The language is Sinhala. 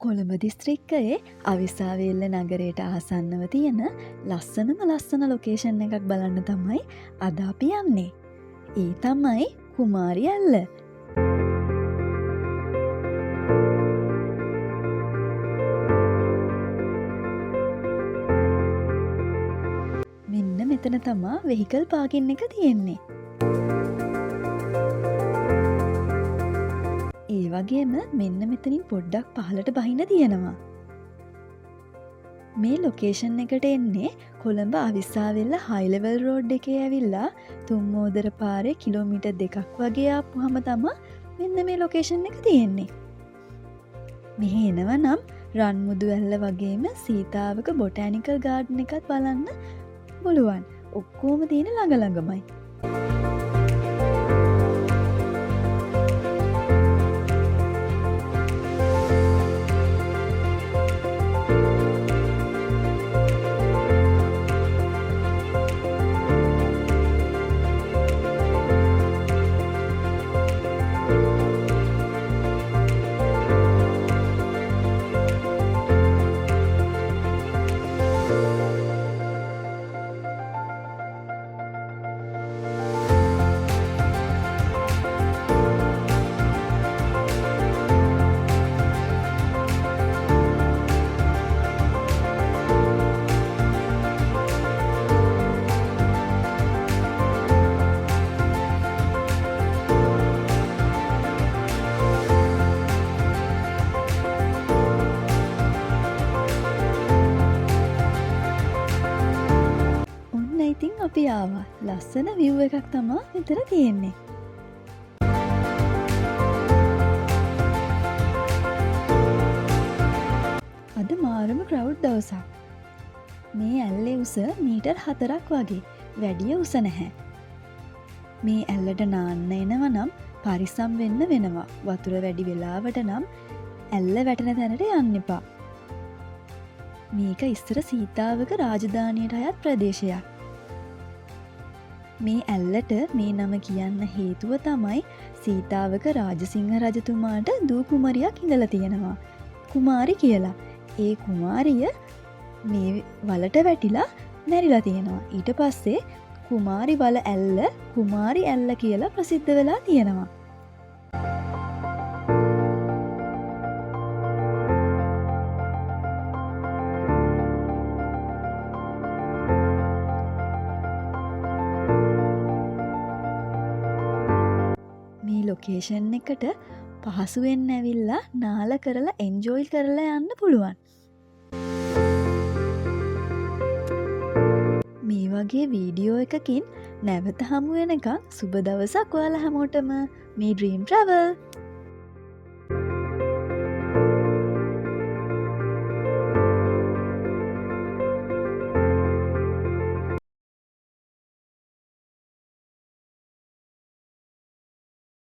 කොළඹ දිස්ත්‍රික්කයේ අවිස්සාවේල්ල නගරයට ආසන්නව තියෙන ලස්සන ලොකේෂන් එකක් බලන්න තමයි අද අපි යන්නේ. ඒ තමයි කුමාරි ඇල්ල. මෙන්න මෙතන තමා වෙහිකල් පාකින් එක තියෙන්නේ. ඒ වගේම මෙන්න මෙතනින් පොඩ්ඩක් පහලට බහින්න තියෙනවා. මේ ලොකේෂන් එකට එන්නේ කොළඹ අවිස්සාවෙල්ල හයිලෙවල් රෝඩ් එකේ ඇවිල්ලා තුම්මෝදර පාරේ කිලෝමීටර් 2ක් වගේ ආපුහම තමා මෙන්න මේ ලොකේෂන් එක තියෙන්නේ. මෙහෙ එනවා නම් රන්මුදු ඇල්ල වගේම සීතාවක බොටැනිකල් ගාඩන් එකත් බලන්න පුළුවන්. ඔක්කොම තියෙන ළඟ ළඟමයි. ඉතින් අපි ආවා. ලස්සන විව් එකක් තමා මෙතන තියෙන්නේ. අද මාරම ක්‍රවුඩ් දවසක්. මේ ඇල්ලේ උස මීටර් 4ක් වගේ. වැඩිය උස නැහැ. මේ ඇල්ලට නාන්න එනවා නම් පරිස්සම් වෙන්න වෙනවා. වතුර වැඩි වෙලාවට නම් ඇල්ල වැටෙන තැනට යන්න එපා. මේක ඉස්සර සීතාවක රාජධානියට අයත් ප්‍රදේශයක්. මේ ඇල්ලට මේ නම කියන්න හේතුව තමයි සීතාවක රාජසිංහ රජතුමාට දූ කුමරියක් ඉඳලා තියෙනවා. කුමාරි කියලා. ඒ කුමාරිය මේ වලට වැටිලා මැරිලා තියෙනවා. ඊට පස්සේ කුමාරි වල ඇල්ල කුමාරි ඇල්ල කියලා ප්‍රසිද්ධ වෙලා තියෙනවා. ලොකේෂන් එකට පහසුවෙන් ඇවිල්ලා නාල කරලා එන්ජොයි කරලා යන්න පුළුවන්. මේ වගේ වීඩියෝ එකකින් නැවත හමු වෙනකන් සුබ දවසක් ඔයාලා හැමෝටම. මේ ඩ්‍රීම් ට්‍රැවල්